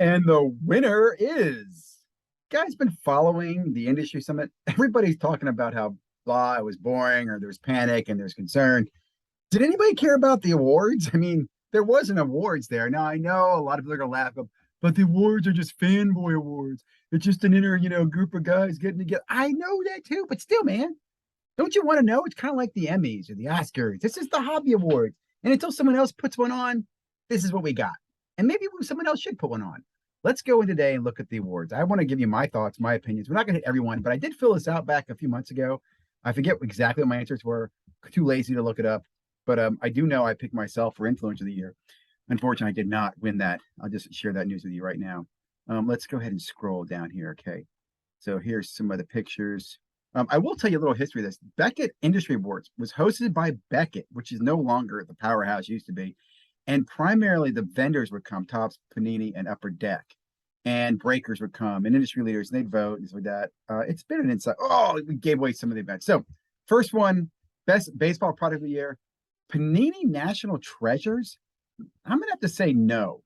And the winner is, guys, been following the industry summit. Everybody's talking about how blah, it was boring, or there's panic and there's concern. Did anybody care about the awards? I mean, there wasn't awards there. Now I know a lot of people are gonna laugh, but the awards are just fanboy awards. It's just an inner, group of guys getting together. I know that too, but still, man, don't you want to know? It's kind of like the Emmys or the Oscars. This is the hobby awards. And until someone else puts one on, this is what we got. And maybe someone else should put one on. Let's go in today and look at the awards. I want to give you my thoughts, my opinions. We're not going to hit everyone, but I did fill this out back a few months ago. I forget exactly what my answers were. Too lazy to look it up. But I do know I picked myself for Influencer of the Year. Unfortunately, I did not win that. I'll just share that news with you right now. Let's go ahead and scroll down here. Okay. So here's some of the pictures. I will tell you a little history of this. Beckett Industry Awards was hosted by Beckett, which is no longer the powerhouse used to be. And primarily the vendors would come, Topps, Panini, and Upper Deck. And breakers would come, and industry leaders, and they'd vote, and stuff like that. It's been an insight. Oh, we gave away some of the events. So first one, best baseball product of the year, Panini National Treasures. I'm going to have to say no.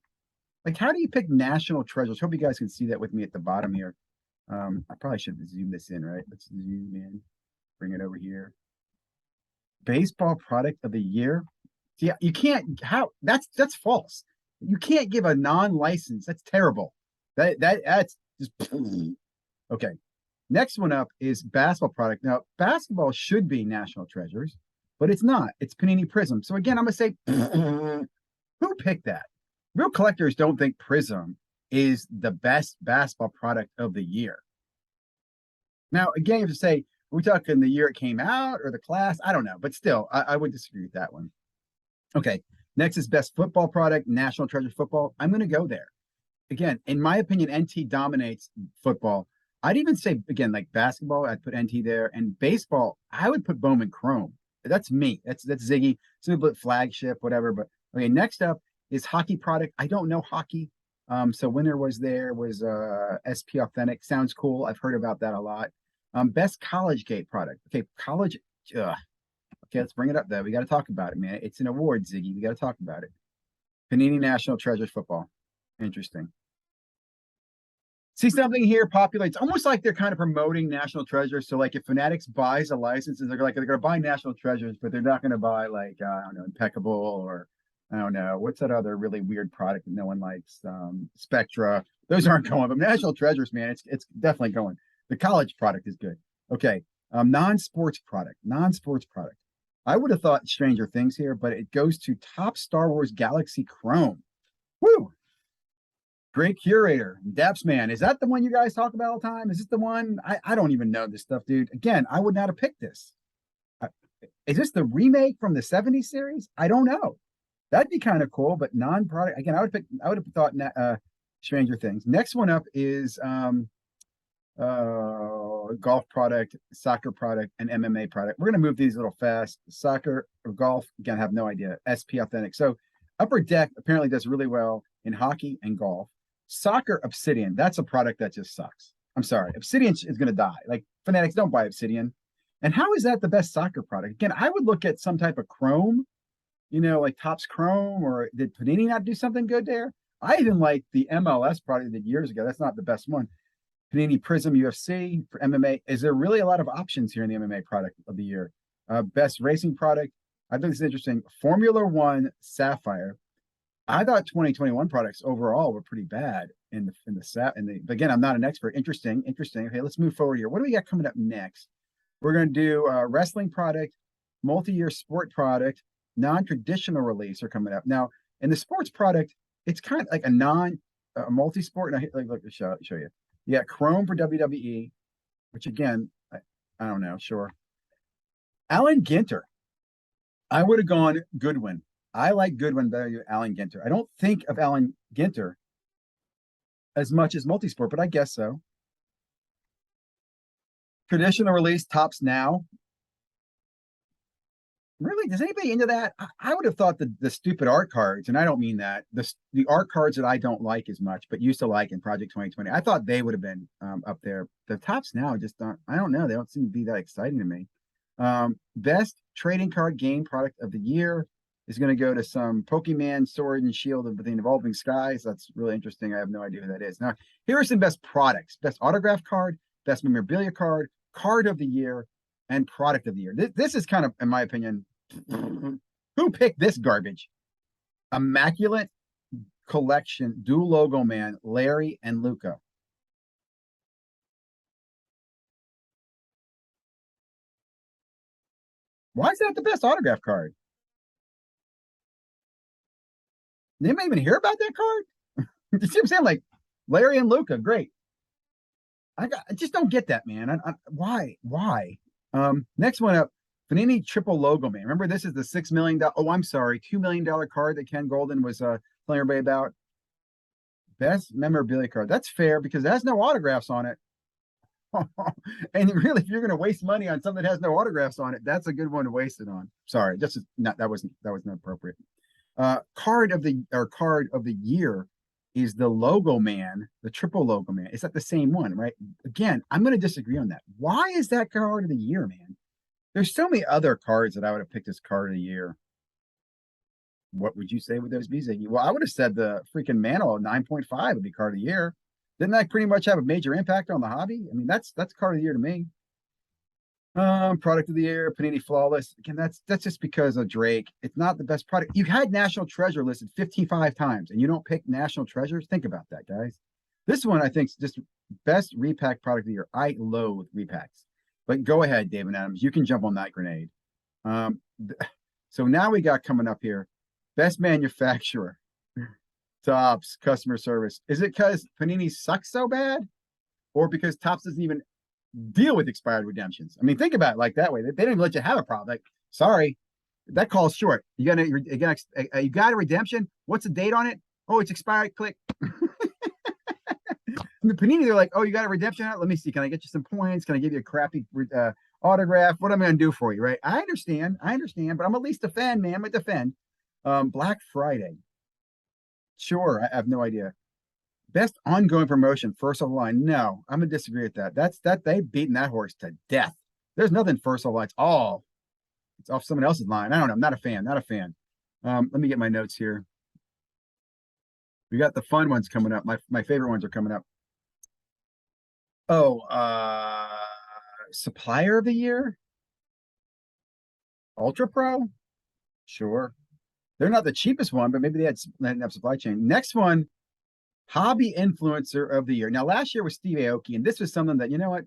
Like, how do you pick national treasures? Hope you guys can see that with me at the bottom here. I probably should zoom this in, right? Let's zoom in, bring it over here. Baseball product of the year. Yeah, you can't. How? That's false. You can't give a non-license. That's terrible. That's just okay. Next one up is basketball product. Now, basketball should be national treasures, but it's not. It's Panini Prism. So again, I'm gonna say, who picked that? Real collectors don't think Prism is the best basketball product of the year. Now, again, you have to say, are we talking the year it came out or the class? I don't know, but still, I would disagree with that one. Okay, next is best football product, National Treasure Football. I'm going to go there. Again, in my opinion, NT dominates football. I'd even say, again, like basketball, I'd put NT there. And baseball, I would put Bowman Chrome. That's me. That's Ziggy. Some people put flagship, whatever. But okay, next up is hockey product. I don't know hockey. So winner was SP Authentic. Sounds cool. I've heard about that a lot. Best college gate product. Okay, college. Okay, let's bring it up though. We got to talk about it, man. It's an award, Ziggy. We got to talk about it. Panini National Treasures Football. Interesting. See something here popular. It's almost like they're kind of promoting National Treasures. So like if Fanatics buys a license, they're going to buy National Treasures, but they're not going to buy like, I don't know, Impeccable, or I don't know, what's that other really weird product that no one likes? Spectra. Those aren't going, but National Treasures, man, it's definitely going. The college product is good. Okay. Non-sports product. I would have thought Stranger Things here, but it goes to Topps Star Wars Galaxy Chrome. Woo! Great curator, Daps Man. Is that the one you guys talk about all the time? Is this the one? I don't even know this stuff, dude. Again, I would not have picked this. Is this the remake from the 70s series? I don't know. That'd be kind of cool, but non-product. Again, I would have thought Stranger Things. Next one up is golf product, soccer product, and MMA product. We're going to move these a little fast. Soccer or golf, again, I have no idea. SP Authentic. So Upper Deck apparently does really well in hockey and golf. Soccer, Obsidian. That's a product that just sucks. I'm sorry. Obsidian is going to die. Like, Fanatics, don't buy Obsidian. And how is that the best soccer product? Again, I would look at some type of Chrome, like Topps Chrome, or did Panini not do something good there? I even like the MLS product they did years ago. That's not the best one. Panini Prism UFC for MMA. Is there really a lot of options here in the MMA product of the year? Best racing product. I think this is interesting. Formula One Sapphire. I thought 2021 products overall were pretty bad but again, I'm not an expert. Interesting. Okay, let's move forward here. What do we got coming up next? We're going to do wrestling product, multi-year sport product, non-traditional release are coming up. Now, in the sports product, it's kind of like a multi-sport. And look, show you. Yeah, Chrome for WWE, which again, I don't know, sure. Alan Ginter. I would have gone Goodwin. I like Goodwin better than Alan Ginter. I don't think of Alan Ginter as much as multisport, but I guess so. Traditional release, Topps Now. Really, does anybody into that? I would have thought the stupid art cards, and I don't mean that, the art cards that I don't like as much, but used to like in Project 2020, I thought they would have been up there. The Topps Now just I don't know. They don't seem to be that exciting to me. Best trading card game product of the year is going to go to some Pokemon Sword and Shield of the Evolving Skies. That's really interesting. I have no idea who that is. Now, here are some best products: best autograph card, best memorabilia card, card of the year, and product of the year. This is kind of, in my opinion, who picked this garbage? Immaculate Collection, dual logo man, Larry and Luca. Why is that the best autograph card? They may even hear about that card. You see what I'm saying? Like Larry and Luca, great. I just don't get that, man. Why? Why? Next one up, Panini Triple Logo Man. Remember, this is the $6 million. Oh, I'm sorry, $2 million card that Ken Golden was telling everybody about. Best memorabilia card. That's fair because it has no autographs on it. And really, if you're going to waste money on something that has no autographs on it, that's a good one to waste it on. Sorry, just not that wasn't appropriate. Card of the year is the Logo Man, the Triple Logo Man. Is that the same one, right? Again, I'm going to disagree on that. Why is that card of the year, man? There's so many other cards that I would have picked as card of the year. What would you say with those be, Ziggy? Well, I would have said the freaking Mantle 9.5 would be card of the year. Didn't that pretty much have a major impact on the hobby? I mean, that's card of the year to me. Product of the year, Panini Flawless. Again, that's just because of Drake. It's not the best product. You had National Treasure listed 55 times, and you don't pick National Treasures. Think about that, guys. This one I think is just best repack product of the year. I loathe repacks, but go ahead, David Adams. You can jump on that grenade. So now we got coming up here, best manufacturer, Topps customer service. Is it because Panini sucks so bad, or because Topps doesn't even deal with expired redemptions? I mean, think about it like that way. They don't even let you have a problem. Like, sorry, that call's short. You got a redemption. What's the date on it? Oh, it's expired. Click. And the Panini, they're like, oh, you got a redemption? Let me see. Can I get you some points? Can I give you a crappy autograph? What am I going to do for you, right? I understand, but I'm at least a fan, man. I'm a defend. Black Friday. Sure, I have no idea. Best ongoing promotion, first of the line. No, I'm gonna disagree with that. They've beaten that horse to death. There's nothing first of the line. It's off someone else's line. I don't know. I'm not a fan. Let me get my notes here. We got the fun ones coming up. My favorite ones are coming up. Oh, supplier of the year, Ultra Pro. Sure, they're not the cheapest one, but maybe they had enough supply chain. Next one, hobby influencer of the year. Now, last year was Steve Aoki, and this was something that, you know what,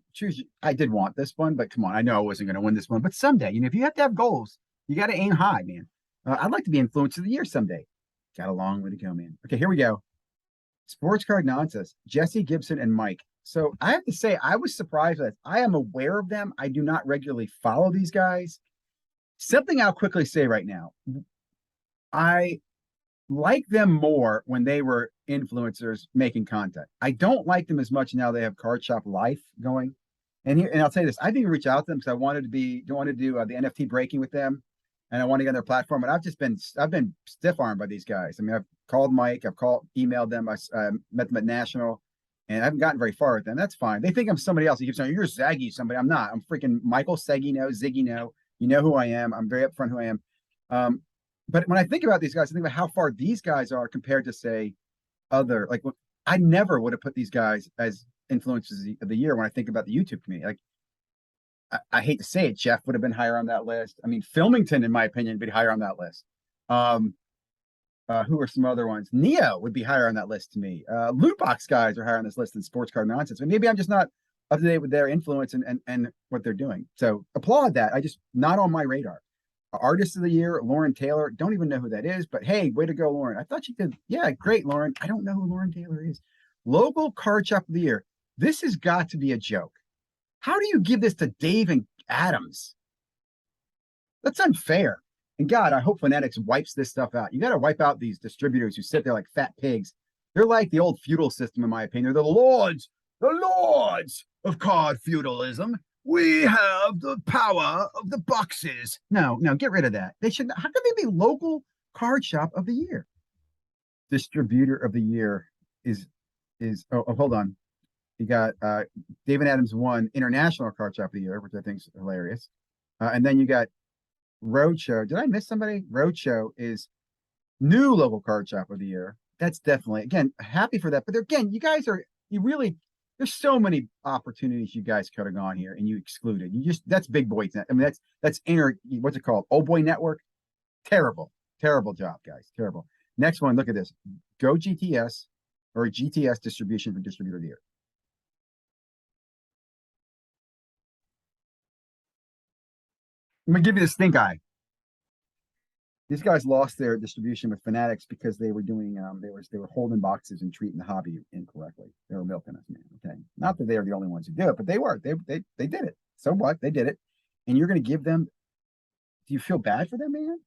I did want this one, but come on, I know I wasn't going to win this one. But someday, if you have to have goals, you got to aim high, man. I'd like to be influencer of the year someday. Got a long way to go, man. Okay, here we go. Sports Card Nonsense, Jesse Gibson and Mike. So I have to say, I was surprised that I am aware of them. I do not regularly follow these guys. Something I'll quickly say right now. I like them more when they were influencers making content. I don't like them as much now they have Card Shop Life going. And I'll tell you this, I didn't reach out to them because I wanted to do the NFT breaking with them, and I want to get on their platform. And I've been stiff armed by these guys. I mean, I've called Mike, emailed them, I met them at National, and I haven't gotten very far with them. That's fine. They think I'm somebody else. He keeps saying, you're Zaggy somebody. I'm not. I'm freaking Michael ZiggyNo, ZiggyNo. You know who I am. I'm very upfront who I am. But when I think about these guys, I think about how far these guys are compared to, say, I never would have put these guys as influencers of the year when I think about the YouTube community. Like, I hate to say it, Jeff would have been higher on that list. I mean, Filmington, in my opinion, would be higher on that list. Who are some other ones? Neo would be higher on that list to me. Loot box guys are higher on this list than Sports Card Nonsense. But maybe I'm just not up to date with their influence and what they're doing. So applaud that. Not on my radar. Artist of the year, Lauren Taylor. Don't even know who that is, but hey, way to go, Lauren. I thought she did. Yeah, great, Lauren. I don't know who Lauren Taylor is. Local Card Shop of the year. This has got to be a joke. How do you give this to Dave and Adams? That's unfair. And God, I hope Fanatics wipes this stuff out. You got to wipe out these distributors who sit there like fat pigs. They're like the old feudal system, in my opinion. They're the lords of card feudalism. We have the power of the boxes. No, get rid of that. They should. How can they be local card shop of the year? Distributor of the year is hold on. You got David Adams won international card shop of the year, which I think is hilarious. And then you got Roadshow. Did I miss somebody? Roadshow is new local card shop of the year. That's definitely, again, happy for that. But again, you guys are, you really, there's so many opportunities you guys could have gone here and you excluded. You just, that's big boys. I mean, that's inner, what's it called? Old boy network. Terrible, terrible job, guys. Terrible. Next one, look at this. Go GTS or GTS distribution for distributor of the year. I'm gonna give you the stink eye. These guys lost their distribution with Fanatics because they were doing they were holding boxes and treating the hobby incorrectly. They were milking us, man. Okay, not that they are the only ones who do it, but they were. They did it. So what? They did it, and you're going to give them. Do you feel bad for them, man?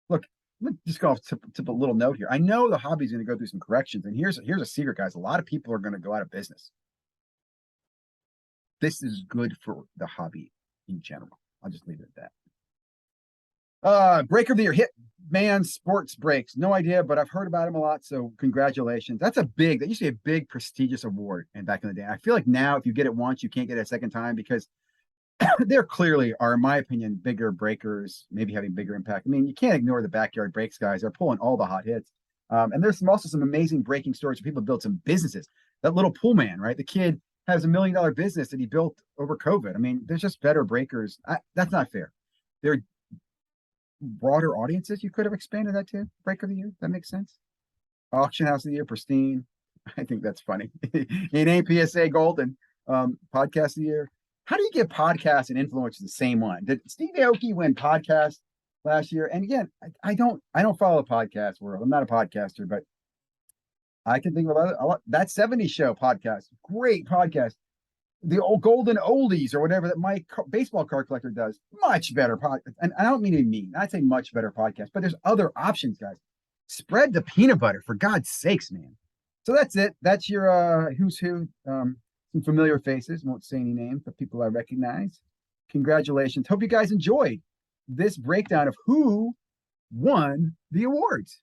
Look, let me just go off to a little note here. I know the hobby's going to go through some corrections, and here's a secret, guys. A lot of people are going to go out of business. This is good for the hobby in general. I'll just leave it at that. Breaker of the year, Hitman Sports Breaks. No idea, but I've heard about him a lot. So congratulations. That used to be a big prestigious award and back in the day. I feel like now if you get it once, you can't get it a second time because there clearly are, in my opinion, bigger breakers, maybe having bigger impact. I mean, you can't ignore the backyard breaks guys. They're pulling all the hot hits. And there's also some amazing breaking stories where people built some businesses. That little pool man, right? The kid has $1 million business that he built over COVID. I mean, there's just better breakers. That's not fair. There are broader audiences you could have expanded that to. Breaker of the year. That makes sense. Auction house of the year, pristine. I think that's funny. In APSA Golden, podcast of the year. How do you get podcast and influence the same one? Did Steve Aoki win podcast last year? And again, I don't follow the podcast world. I'm not a podcaster, but I can think about it a lot. That 70s show podcast, great podcast. The old golden oldies or whatever that my baseball card collector does, much better podcast. And I don't mean to be mean. I'd say much better podcast, but there's other options, guys. Spread the peanut butter for God's sakes, man. So that's it. That's your who's who. Some familiar faces. Won't say any names, but people I recognize. Congratulations. Hope you guys enjoyed this breakdown of who won the awards.